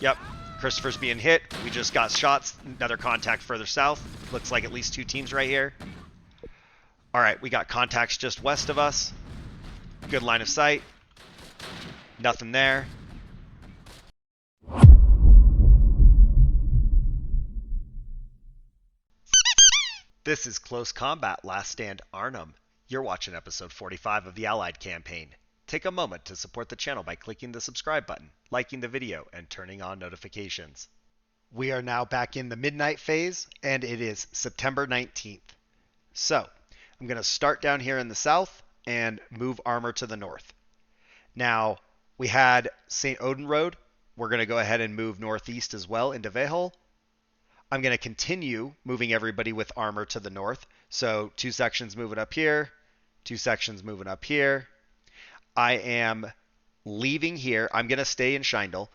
Yep. Christopher's being hit. We just got shots. Another contact further south. Looks like at least 2 teams right here. All right, we got contacts just west of us. Good line of sight. Nothing there. This is Close Combat Last Stand Arnhem. You're watching episode 45 of the Allied campaign. Take a moment to support the channel by clicking the subscribe button, liking the video, and turning on notifications. We are now back in the midnight phase, and it is September 19th. So, I'm going to start down here in the south and move armor to the north. Now, we had St. Odin Road. We're going to go ahead and move northeast as well into Vehol. I'm going to continue moving everybody with armor to the north. So 2 sections moving up here, 2 sections moving up here. I am leaving here. I'm going to stay in Scheindel.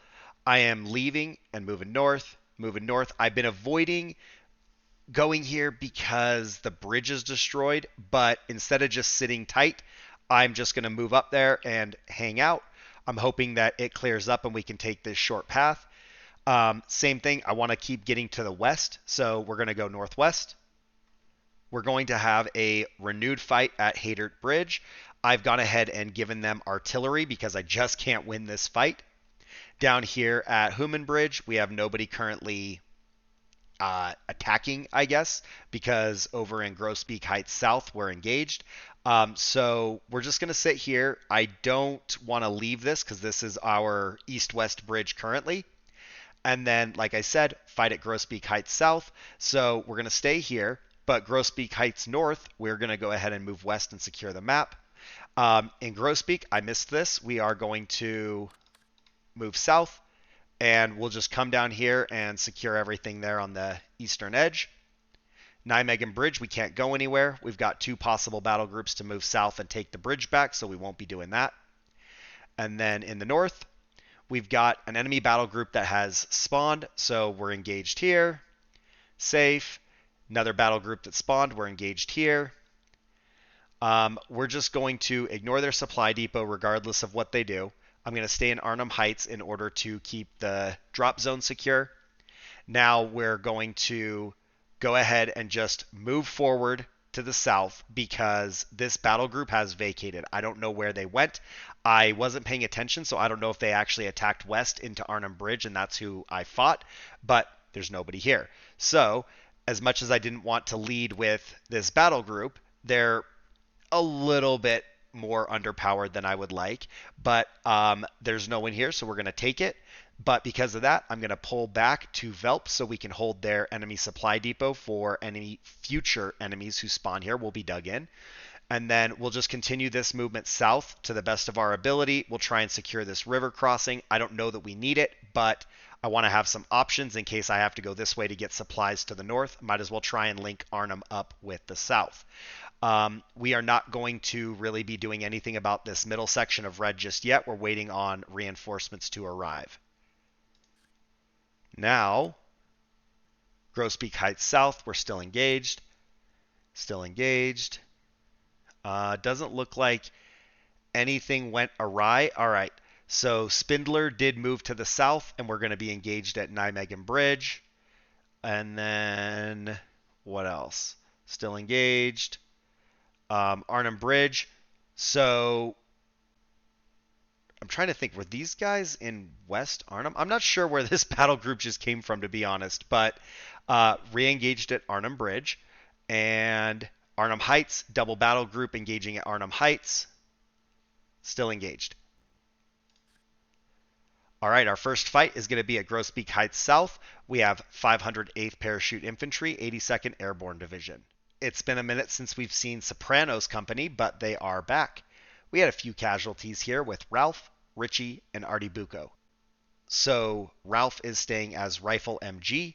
I am leaving and moving north, moving north. I've been avoiding going here because the bridge is destroyed, but instead of just sitting tight, I'm just going to move up there and hang out. I'm hoping that it clears up and we can take this short path. Same thing, I want to keep getting to the west, so we're going to go northwest. We're going to have a renewed fight at Hatert Bridge. I've gone ahead and given them artillery because I just can't win this fight. Down here at Human Bridge, we have nobody currently attacking, I guess, because over in Groesbeek Heights South, we're engaged. So we're just going to sit here. I don't want to leave this because this is our east-west bridge currently. And then, like I said, fight at Groesbeek Heights South. So we're going to stay here, but Groesbeek Heights North, we're going to go ahead and move west and secure the map. In Groesbeek, I missed this. We are going to move south, and we'll just come down here and secure everything there on the eastern edge. Nijmegen Bridge, we can't go anywhere. We've got 2 possible battle groups to move south and take the bridge back, so we won't be doing that. And then in the north, we've got an enemy battle group that has spawned, so we're engaged here. Safe. Another battle group that spawned, we're engaged here. We're just going to ignore their supply depot regardless of what they do. I'm going to stay in Arnhem Heights in order to keep the drop zone secure. Now we're going to go ahead and just move forward to the south because this battle group has vacated. I don't know where they went. I wasn't paying attention, so I don't know if they actually attacked west into Arnhem Bridge, and that's who I fought, but there's nobody here. So, as much as I didn't want to lead with this battle group, they're a little bit more underpowered than I would like, but there's no one here, so we're going to take it. But because of that, I'm going to pull back to Velp so we can hold their enemy supply depot for any future enemies who spawn here will be dug in. And then we'll just continue this movement south to the best of our ability. We'll try and secure this river crossing. I don't know that we need it, but I want to have some options in case I have to go this way to get supplies to the north. Might as well try and link Arnhem up with the south. We are not going to really be doing anything about this middle section of red just yet. We're waiting on reinforcements to arrive. Now, Groesbeek Heights South, we're still engaged. Still engaged. Doesn't look like anything went awry. All right, so Spindler did move to the south, and we're going to be engaged at Nijmegen Bridge. And then, what else? Still engaged. Arnhem Bridge. So I'm trying to think, were these guys in West Arnhem? I'm not sure where this battle group just came from, to be honest, but re-engaged at Arnhem Bridge. And Arnhem Heights, double battle group engaging at Arnhem Heights. Still engaged. All right, our first fight is going to be at Groesbeek Heights South. We have 508th Parachute Infantry, 82nd Airborne Division. It's been a minute since we've seen Sopranos Company, but they are back. We had a few casualties here with Ralph, Richie, and Artie Bucco. So Ralph is staying as Rifle MG,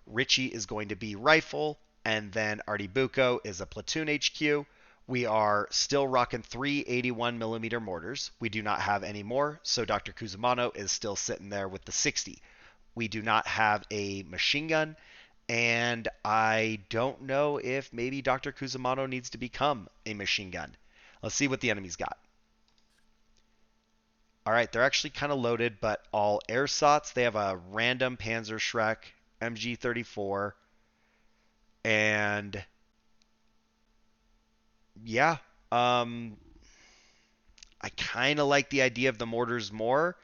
Richie is going to be Rifle, and then Artie Bucco is a Platoon HQ. We are still rocking 3 81mm mortars. We do not have any more, so Dr. Cusimano is still sitting there with the 60. We do not have a machine gun, and I don't know if maybe Dr. Cusimano needs to become a machine gun. Let's see what the enemy's got. All right, they're actually kind of loaded, but all ersatz. They have a random Panzerschreck MG34, and yeah, um, I kind of like the idea of the mortars more.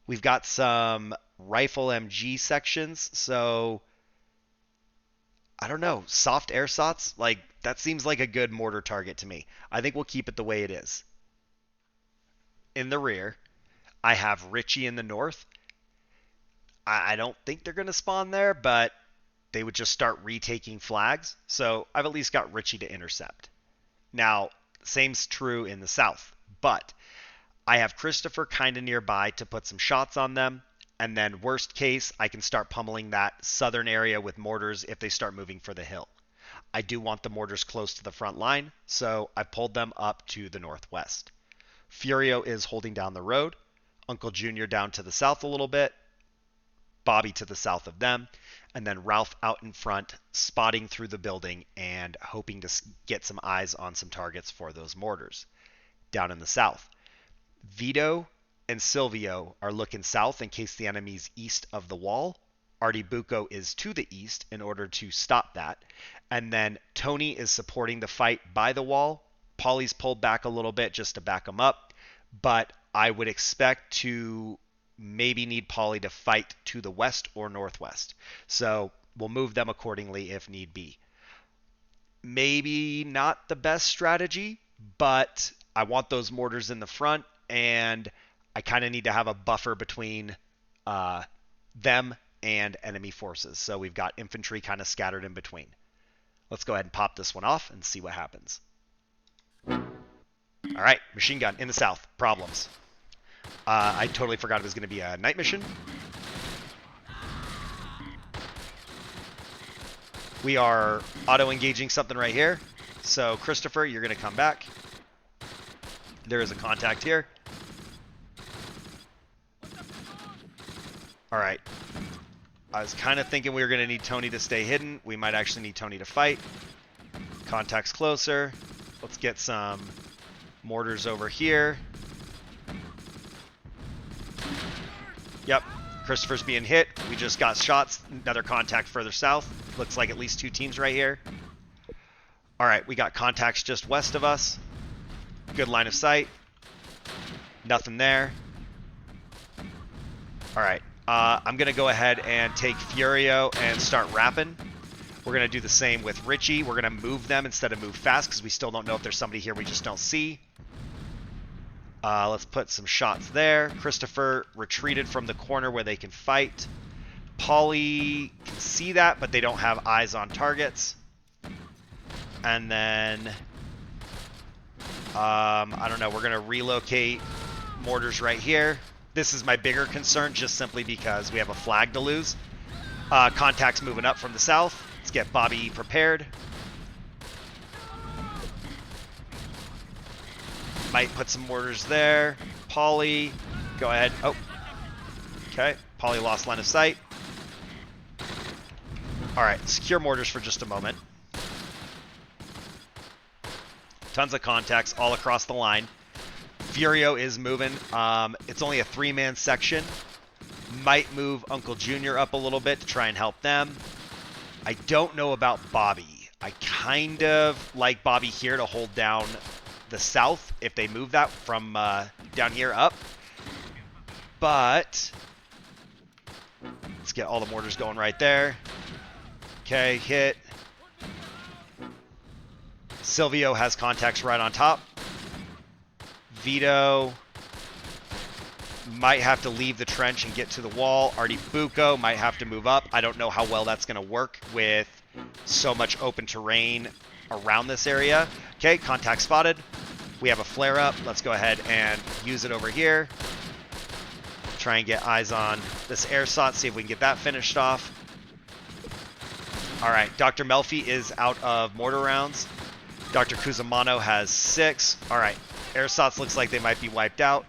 We've got some rifle MG sections, so I don't know. Soft ersatz, like that seems like a good mortar target to me. I think we'll keep it the way it is. In the rear, I have Richie in the north. I don't think they're going to spawn there, but they would just start retaking flags. So I've at least got Richie to intercept. Now, same's true in the south, but I have Christopher kind of nearby to put some shots on them. And then worst case, I can start pummeling that southern area with mortars if they start moving for the hill. I do want the mortars close to the front line, so I pulled them up to the northwest. Furio is holding down the road, Uncle Junior down to the south a little bit, Bobby to the south of them, and then Ralph out in front, spotting through the building and hoping to get some eyes on some targets for those mortars. Down in the south, Vito and Silvio are looking south in case the enemy's east of the wall. Artibuco is to the east in order to stop that. And then Tony is supporting the fight by the wall. Paulie's pulled back a little bit just to back him up. But I would expect to maybe need Paulie to fight to the west or northwest. So we'll move them accordingly if need be. Maybe not the best strategy, but I want those mortars in the front, and I kind of need to have a buffer between them and enemy forces. So we've got infantry kind of scattered in between. Let's go ahead and pop this one off and see what happens. All right, machine gun in the south. Problems. I totally forgot it was going to be a night mission. We are auto-engaging something right here. So, Christopher, you're going to come back. There is a contact here. All right. I was kind of thinking we were going to need Tony to stay hidden. We might actually need Tony to fight. Contact's closer. Let's get some mortars over here. Yep. Christopher's being hit. We just got shots. Another contact further south. Looks like at least two teams right here. All right. We got contacts just west of us. Good line of sight. Nothing there. All right. I'm going to go ahead and take Furio and start rapping. We're going to do the same with Richie. We're going to move them instead of move fast because we still don't know if there's somebody here we just don't see. Let's put some shots there. Christopher retreated from the corner where they can fight. Paulie can see that, but they don't have eyes on targets. And then, I don't know, we're going to relocate mortars right here. This is my bigger concern just simply because we have a flag to lose. Contacts moving up from the south. Let's get Bobby prepared. Might put some mortars there. Paulie, go ahead. Oh, okay. Paulie lost line of sight. All right, secure mortars for just a moment. Tons of contacts all across the line. Furio is moving. It's only a three-man section. Might move Uncle Junior up a little bit to try and help them. I don't know about Bobby. I kind of like Bobby here to hold down the south if they move that from down here up. But let's get all the mortars going right there. Okay, hit. Silvio has contacts right on top. Vito might have to leave the trench and get to the wall. Artibuco might have to move up. I don't know how well that's going to work with so much open terrain around this area. Okay, contact spotted. We have a flare-up. Let's go ahead and use it over here. Try and get eyes on this ersatz, see if we can get that finished off. All right, Dr. Melfi is out of mortar rounds. Dr. Cusimano has 6. All right, ersatz looks like they might be wiped out.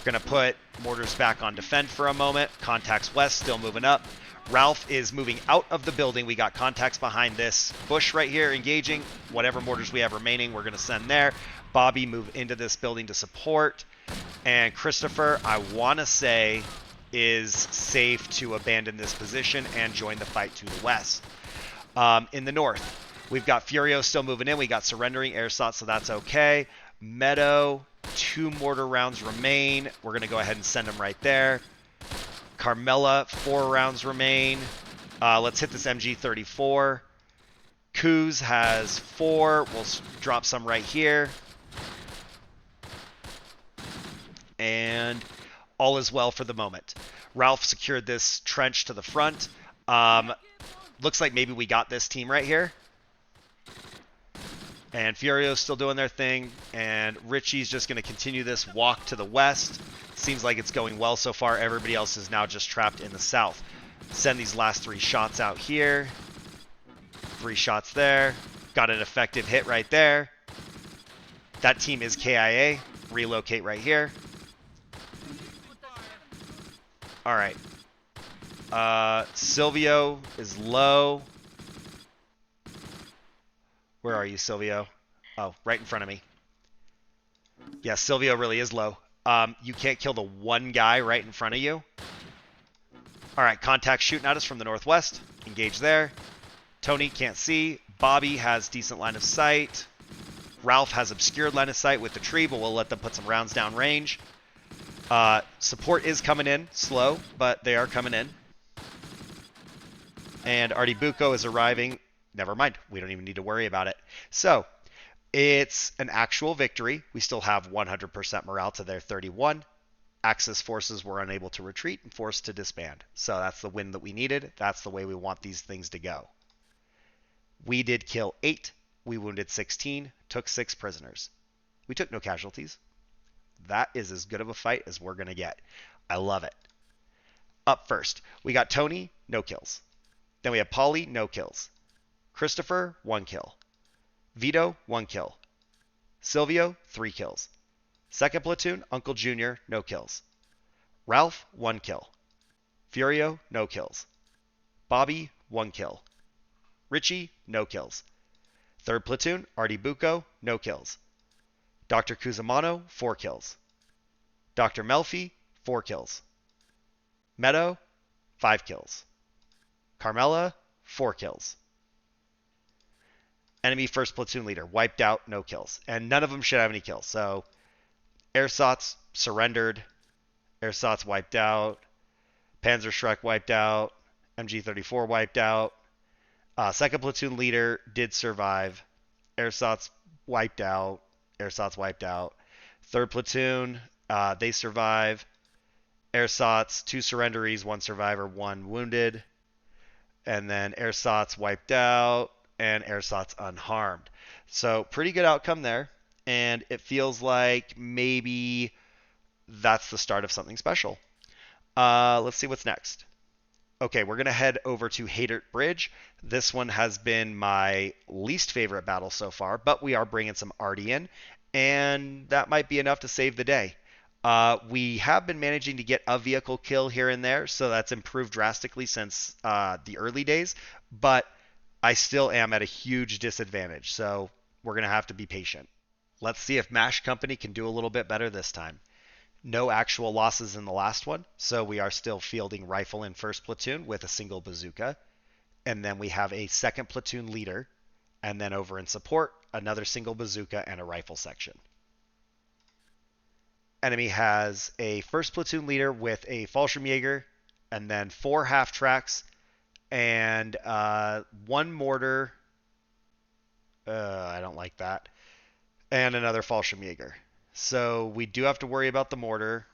Gonna put mortars back on defend for a moment. Contacts west, still moving up. Ralph is moving out of the building. We got contacts behind this bush right here engaging. Whatever mortars we have remaining, we're gonna send there. Bobby move into this building to support. And Christopher, I want to say, is safe to abandon this position and join the fight to the west. In the north, we've got Furio still moving in. We got surrendering Airsot, so that's okay. Meadow, 2 mortar rounds remain. We're going to go ahead and send them right there. Carmella, 4 rounds remain. Let's hit this MG34. Kuz has 4. We'll drop some right here. And all is well for the moment. Ralph secured this trench to the front. Looks like maybe we got this team right here. And Furio's still doing their thing. And Richie's just going to continue this walk to the west. Seems like it's going well so far. Everybody else is now just trapped in the south. Send these last 3 shots out here. 3 shots there. Got an effective hit right there. That team is KIA. Relocate right here. All right. Silvio is low. Where are you, Silvio? Oh, right in front of me. Yeah, Silvio really is low. You can't kill the one guy right in front of you. All right, contact shooting at us from the northwest. Engage there. Tony can't see. Bobby has decent line of sight. Ralph has obscured line of sight with the tree, but we'll let them put some rounds down range. Support is coming in slow, but they are coming in. And Artibuco is arriving. Never mind. We don't even need to worry about it. So it's an actual victory. We still have 100% morale to their 31. Axis forces were unable to retreat and forced to disband. So that's the win that we needed. That's the way we want these things to go. We did kill 8. We wounded 16. Took 6 prisoners. We took no casualties. That is as good of a fight as we're going to get. I love it. Up first, we got Tony, no kills. Then we have Polly, no kills. Christopher, 1 kill. Vito, 1 kill. Silvio, 3 kills. Second platoon, Uncle Junior, no kills. Ralph, 1 kill. Furio, no kills. Bobby, 1 kill. Richie, no kills. Third platoon, Artibuco, no kills. Dr. Kuzamano, 4 kills. Dr. Melfi, 4 kills. Meadow, 5 kills. Carmella, 4 kills. Enemy first platoon leader, wiped out, no kills. And none of them should have any kills. So, Airsots surrendered. Airsots wiped out. Panzerschreck wiped out. MG34 wiped out. Second platoon leader did survive. Airsots wiped out. Airsots wiped out. Third platoon, they survive. Airsots, 2 surrenderies, 1 survivor, 1 wounded. And then Airsots wiped out, and Airsots unharmed. So pretty good outcome there. And it feels like maybe that's the start of something special. Let's see what's next. Okay, we're going to head over to Hatert Bridge. This one has been my least favorite battle so far, but we are bringing some arty in, and that might be enough to save the day. We have been managing to get a vehicle kill here and there, so that's improved drastically since the early days, but I still am at a huge disadvantage, so we're going to have to be patient. Let's see if MASH Company can do a little bit better this time. No actual losses in the last one, so we are still fielding rifle in first platoon with a single bazooka. And then we have a second platoon leader, and then over in support, another single bazooka and a rifle section. Enemy has a first platoon leader with a Fallschirmjäger, and then 4 half tracks, and 1 mortar. I don't like that. And another Fallschirmjäger. So we do have to worry about the mortar.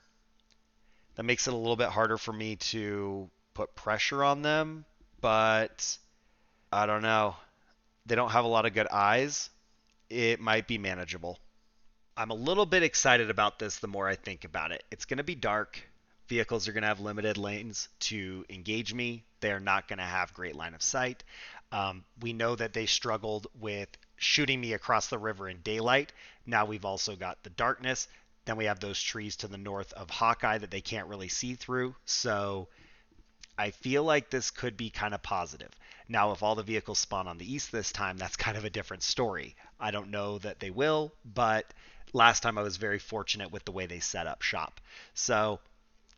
That makes it a little bit harder for me to put pressure on them, but I don't know. They don't have a lot of good eyes. It might be manageable. I'm a little bit excited about this the more I think about it. It's going to be dark. Vehicles are going to have limited lanes to engage me. They're not going to have great line of sight. We know that they struggled with shooting me across the river in daylight. Now we've also got the darkness. Then we have those trees to the north of Hawkeye that they can't really see through. So I feel like this could be kind of positive. Now, if all the vehicles spawn on the east this time, that's kind of a different story. I don't know that they will, but last time I was very fortunate with the way they set up shop. So,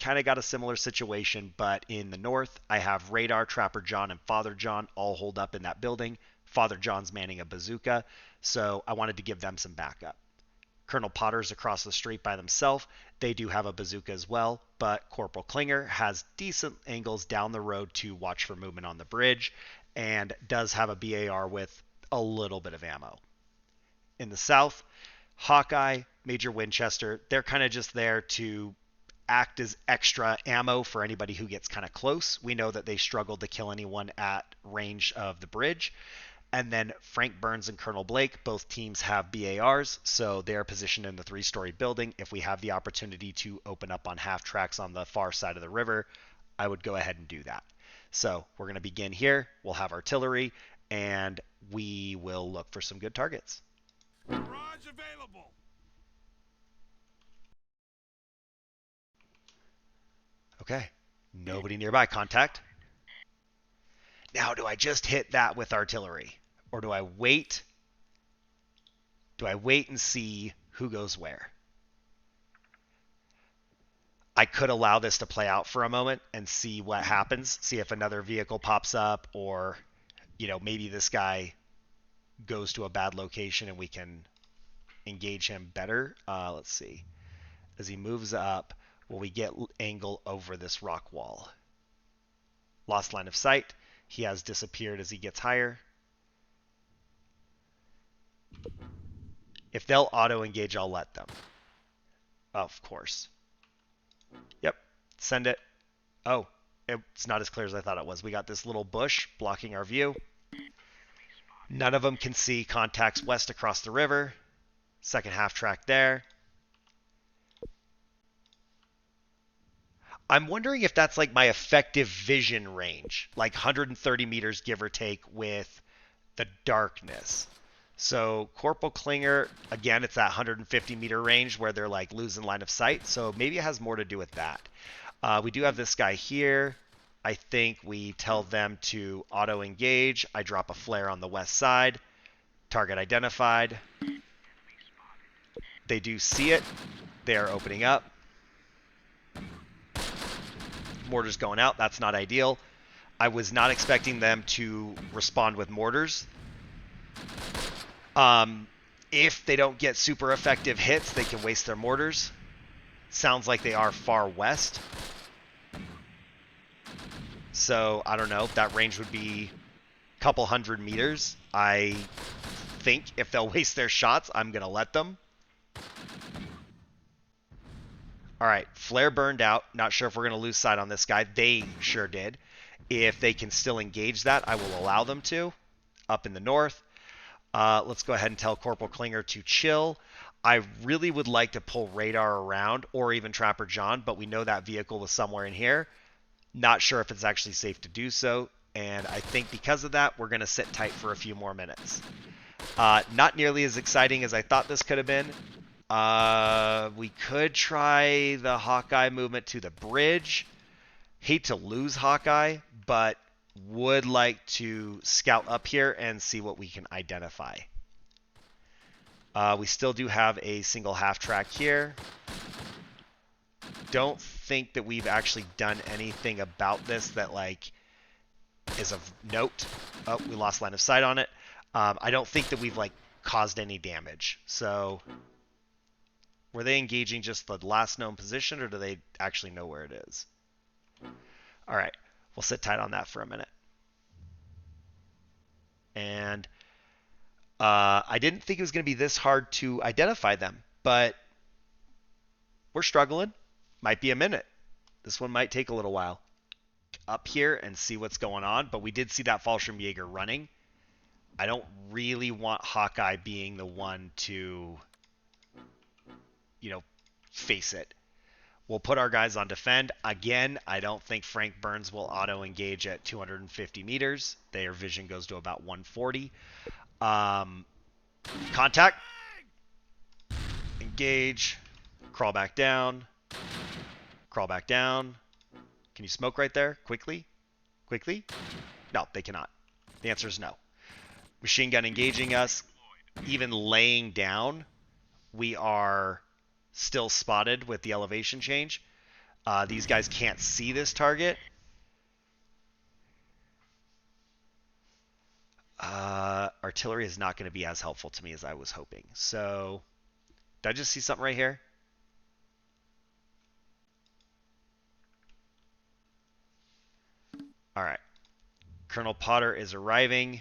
kind of got a similar situation, but in the north, I have Radar, Trapper John, and Father John all holed up in that building. Father John's manning a bazooka, so I wanted to give them some backup. Colonel Potter's across the street by themselves. They do have a bazooka as well, but Corporal Klinger has decent angles down the road to watch for movement on the bridge and does have a BAR with a little bit of ammo. In the south, Hawkeye, Major Winchester, they're kind of just there to act as extra ammo for anybody who gets kind of close. We know that they struggled to kill anyone at range of the bridge. And then Frank Burns and Colonel Blake, both teams have BARs, so they're positioned in the 3-story building. If we have the opportunity to open up on half tracks on the far side of the river, I would go ahead and do that. So we're going to begin here. We'll have artillery, and we will look for some good targets. Garage available. Okay. Nobody nearby. Contact. Now, do I just hit that with artillery? Or do I wait? Do I wait and see who goes where? I could allow this to play out for a moment and see what happens. See if another vehicle pops up, or, maybe this guy goes to a bad location and we can engage him better. Let's see. As he moves up, will we get angle over this rock wall? Lost line of sight. He has disappeared as he gets higher. If they'll auto-engage, I'll let them. Of course. Yep. Send it. Oh, it's not as clear as I thought it was. We got this little bush blocking our view. None of them can see contacts west across the river. Second half track there. I'm wondering if that's like my effective vision range, like 130 meters give or take with the darkness. So Corporal Klinger, again, it's that 150 meter range where they're like losing line of sight. So maybe it has more to do with that. We do have this guy here. I think we tell them to auto engage. I drop a flare on the west side. Target identified. They do see it. They are opening up. Mortars going out. That's not ideal. I was not expecting them to respond with mortars. If they don't get super effective hits, they can waste their mortars. Sounds like they are far west. So, I don't know. That range would be a couple 100 meters. I think if they'll waste their shots, I'm going to let them. All right, flare burned out. Not sure if we're going to lose sight on this guy. They sure did. If they can still engage that, I will allow them to. Up in the north. Let's go ahead and tell Corporal Klinger to chill. I really would like to pull Radar around, or even Trapper John, but we know that vehicle was somewhere in here. Not sure if it's actually safe to do so, and I think because of that, we're going to sit tight for a few more minutes. Not nearly as exciting as I thought this could have been. We could try the Hawkeye movement to the bridge. Hate to lose Hawkeye, but would like to scout up here and see what we can identify. We still do have a single half track here. Don't think that we've actually done anything about this that is of note. Oh, we lost line of sight on it. I don't think that we've caused any damage. So were they engaging just the last known position, or do they actually know where it is? All right, we'll sit tight on that for a minute. And I didn't think it was going to be this hard to identify them, but we're struggling. Might be a minute. This one might take a little while. Up here and see what's going on, but we did see that Fallschirmjäger running. I don't really want Hawkeye being the one to, face it. We'll put our guys on defend. Again, I don't think Frank Burns will auto-engage at 250 meters. Their vision goes to about 140. Contact. Engage. Crawl back down. Crawl back down. Can you smoke right there? Quickly? Quickly? No, they cannot. The answer is no. Machine gun engaging us. Even laying down, we are still spotted with the elevation change. These guys can't see this target. Artillery is not going to be as helpful to me as I was hoping. So, did I just see something right here? All right. Colonel Potter is arriving.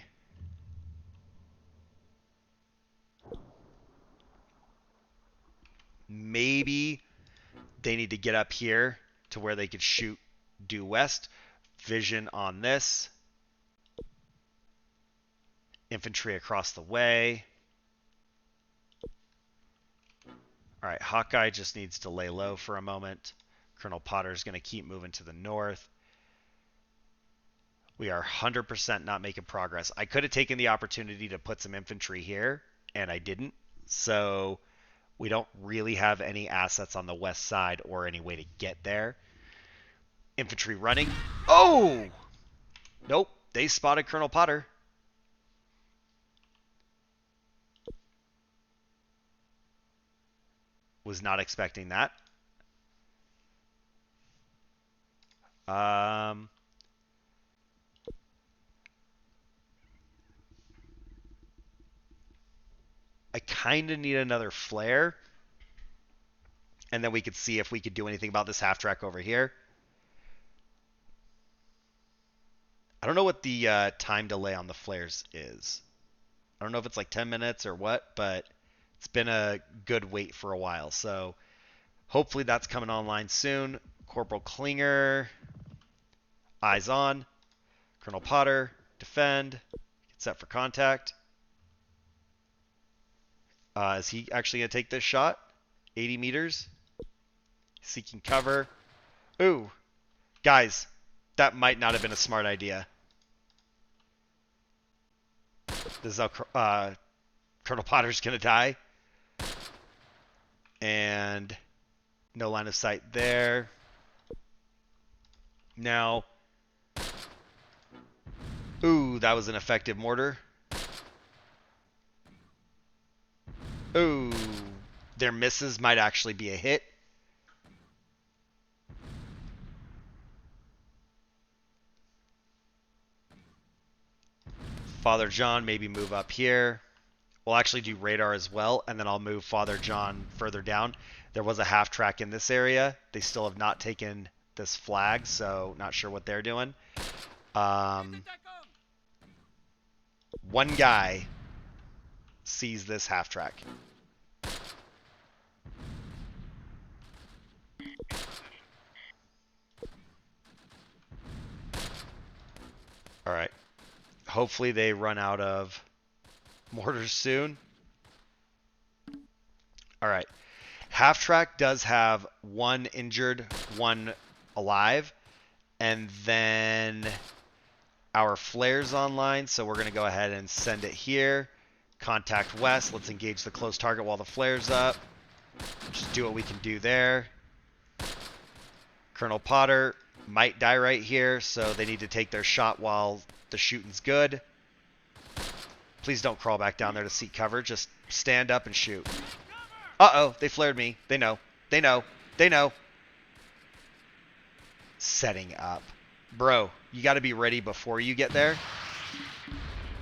Maybe they need to get up here to where they could shoot due west. Vision on this. Infantry across the way. All right, Hawkeye just needs to lay low for a moment. Colonel Potter's going to keep moving to the north. We are 100% not making progress. I could have taken the opportunity to put some infantry here, and I didn't. So we don't really have any assets on the west side or any way to get there. Infantry running. Oh! Nope, they spotted Colonel Potter. Was not expecting that. I kind of need another flare. And then we could see if we could do anything about this half track over here. I don't know what the time delay on the flares is. I don't know if it's like 10 minutes or what, but it's been a good wait for a while. So hopefully that's coming online soon. Corporal Klinger, eyes on. Colonel Potter, defend. Get set for contact. Is he actually going to take this shot? 80 meters. Seeking cover. Ooh. Guys, that might not have been a smart idea. This is how Colonel Potter's going to die. And no line of sight there. Now. Ooh, that was an effective mortar. Ooh. Their misses might actually be a hit. Father John maybe move up here. We'll actually do radar as well, and then I'll move Father John further down. There was a half track in this area. They still have not taken this flag, so not sure what they're doing. One guy sees this half track. All right. Hopefully they run out of mortars soon. All right. Half track does have one injured, one alive, and then our flares online, so we're going to go ahead and send it here. Contact west. Let's engage the close target while the flare's up. Just do what we can do there. Colonel Potter might die right here, so they need to take their shot while the shooting's good. Please don't crawl back down there to seek cover. Just stand up and shoot. Uh-oh, they flared me. They know. They know. They know. Setting up. Bro, you got to be ready before you get there.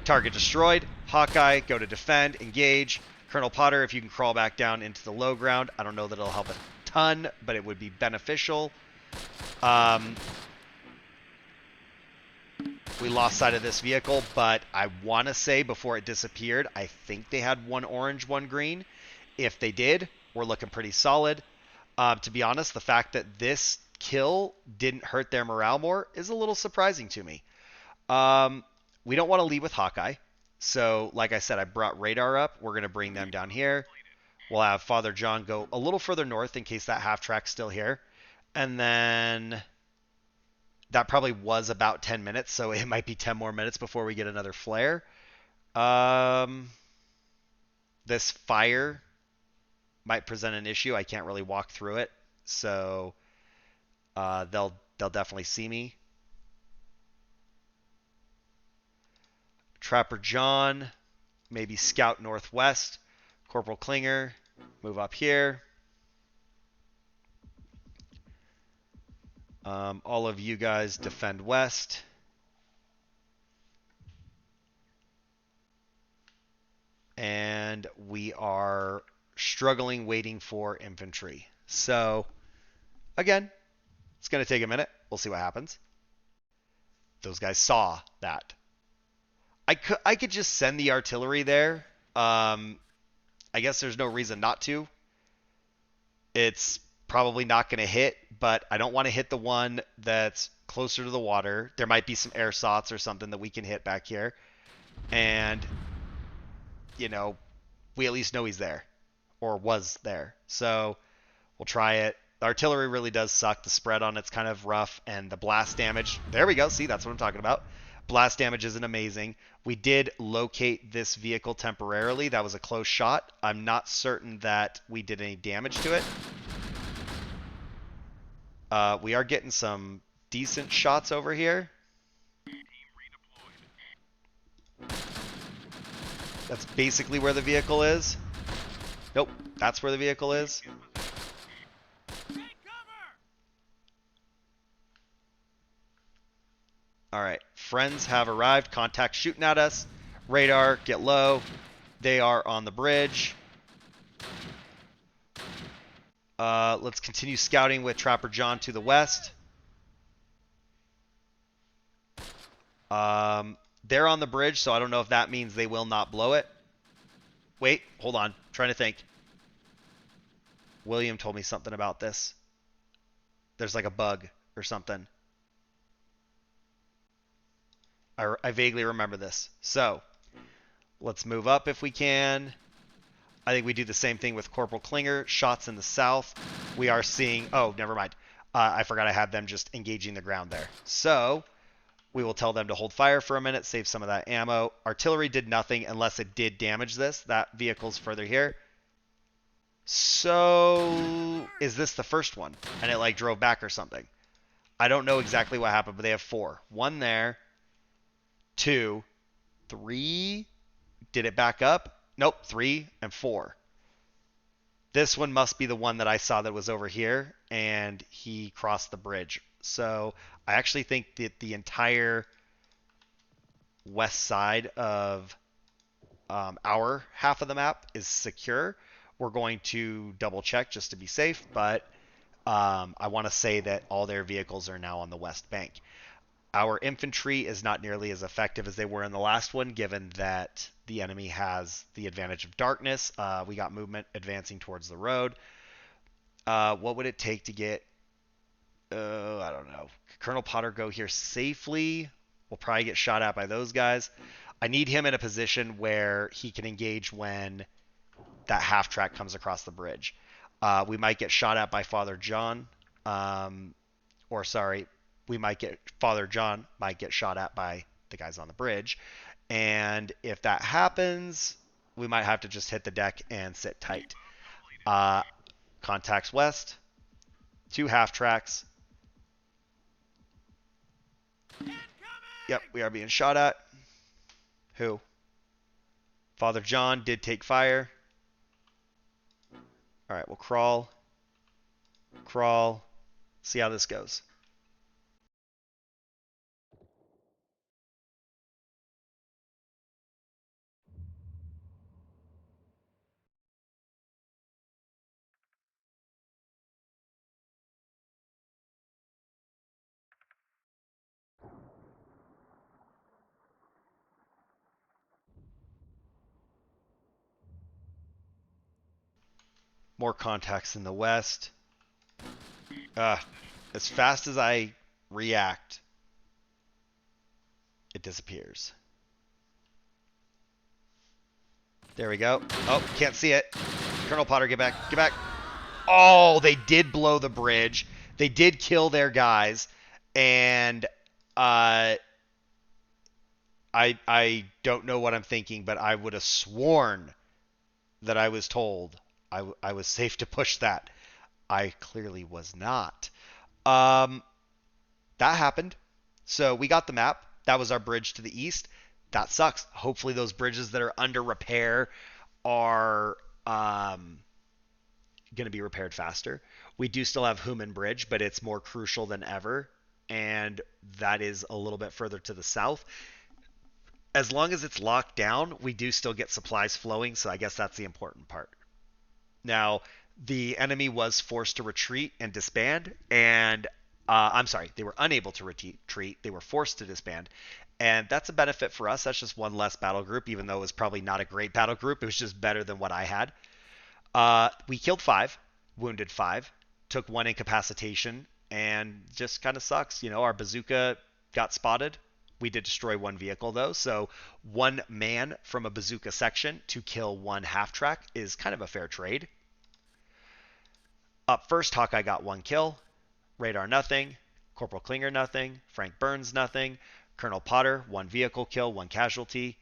Target destroyed. Hawkeye, go to defend. Engage. Colonel Potter, if you can crawl back down into the low ground. I don't know that it'll help a ton, but it would be beneficial. We lost sight of this vehicle, but I want to say before it disappeared, I think they had one orange, one green. If they did, we're looking pretty solid. To be honest, the fact that this kill didn't hurt their morale more is a little surprising to me. We don't want to leave with Hawkeye. So, like I said, I brought radar up. We're going to bring them down here. We'll have Father John go a little further north in case that half track's still here. And then that probably was about 10 minutes, so it might be 10 more minutes before we get another flare. This fire might present an issue. I can't really walk through it, so they'll they'll definitely see me. Trapper John, maybe scout northwest. Corporal Klinger, move up here. All of you guys defend west. And we are struggling waiting for infantry. So, again, it's going to take a minute. We'll see what happens. Those guys saw that. I could just send the artillery there. I guess there's no reason not to. It's probably not going to hit, but I don't want to hit the one that's closer to the water. There might be some air sots or something that we can hit back here. And, you know, we at least know he's there. Or was there. So we'll try it. The artillery really does suck. The spread on it's kind of rough. And the blast damage. There we go. See, that's what I'm talking about. Blast damage isn't amazing. We did locate this vehicle temporarily. That was a close shot. I'm not certain that we did any damage to it. We are getting some decent shots over here. That's basically where the vehicle is. Nope, that's where the vehicle is. Alright, friends have arrived. Contact shooting at us. Radar, get low. They are on the bridge. Let's continue scouting with Trapper John to the west. They're on the bridge, so I don't know if that means they will not blow it. Wait, hold on. Trying to think. William told me something about this. There's like a bug or something. I vaguely remember this. So, let's move up if we can. I think we do the same thing with Corporal Klinger. Shots in the south. We are seeing... Oh, never mind. I forgot I had them just engaging the ground there. So, we will tell them to hold fire for a minute, save some of that ammo. Artillery did nothing unless it did damage this. That vehicle's further here. So, is this the first one? And it like drove back or something. I don't know exactly what happened, but they have 4. 1 there. 2. 3. Did it back up? Nope, 3 and 4. This one must be the one that I saw that was over here, and he crossed the bridge. So I actually think that the entire west side of our half of the map is secure. We're going to double check just to be safe, but I want to say that all their vehicles are now on the west bank. Our infantry is not nearly as effective as they were in the last one, given that the enemy has the advantage of darkness. We got movement advancing towards the road. What would it take to get... I don't know. Could Colonel Potter go here safely? We'll probably get shot at by those guys. I need him in a position where he can engage when that half track comes across the bridge. We might get shot at by Father John. Father John might get shot at by the guys on the bridge. And if that happens, we might have to just hit the deck and sit tight. Contacts west. 2 half tracks. Yep, we are being shot at. Who? Father John did take fire. Alright, we'll crawl. Crawl. See how this goes. More contacts in the west. As fast as I react, it disappears. There we go. Oh, can't see it. Colonel Potter, get back. Get back. Oh, they did blow the bridge. They did kill their guys. And I don't know what I'm thinking, but I would have sworn that I was told I was safe to push that. I clearly was not. that happened. So we got the map. That was our bridge to the east. That sucks. Hopefully, those bridges that are under repair are going to be repaired faster. We do still have Human Bridge, but it's more crucial than ever. And that is a little bit further to the south. As long as it's locked down, we do still get supplies flowing. So I guess that's the important part. Now, the enemy was forced to retreat and disband, and I'm sorry, they were unable to retreat. They were forced to disband, and that's a benefit for us. That's just one less battle group, even though it was probably not a great battle group. It was just better than what I had. We killed 5, wounded 5, took 1 incapacitation, and just kind of sucks. Our bazooka got spotted. We did destroy 1 vehicle though, so 1 man from a bazooka section to kill 1 half track is kind of a fair trade. Up first, Hawkeye got 1 kill, Radar nothing, Corporal Klinger nothing, Frank Burns nothing, Colonel Potter 1 vehicle kill, 1 casualty.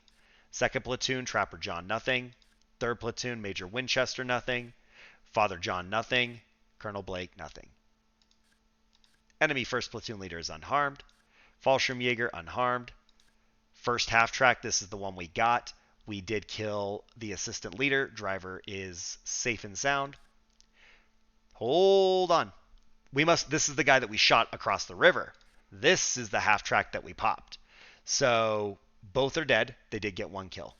Second platoon, Trapper John nothing, third platoon, Major Winchester nothing, Father John nothing, Colonel Blake nothing. Enemy first platoon leader is unharmed. Fallschirmjäger unharmed. First half track, this is the one we got. We did kill the assistant leader. Driver is safe and sound. Hold on. This is the guy that we shot across the river. This is the half track that we popped. So both are dead. They did get 1 kill.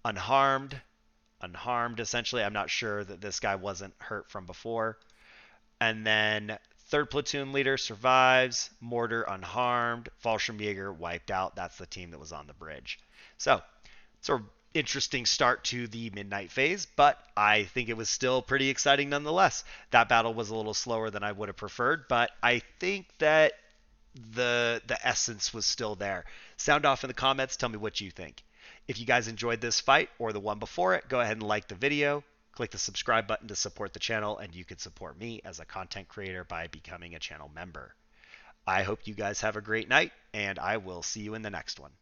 Unharmed essentially. I'm not sure that this guy wasn't hurt from before. And then third platoon leader survives. Mortar unharmed. Fallschirmjäger wiped out. That's the team that was on the bridge. So it's an interesting start to the midnight phase, but I think it was still pretty exciting nonetheless. That battle was a little slower than I would have preferred, but I think that the essence was still there. Sound off in the comments. Tell me what you think. If you guys enjoyed this fight or the one before it, go ahead and like the video. Click the subscribe button to support the channel, and you can support me as a content creator by becoming a channel member. I hope you guys have a great night, and I will see you in the next one.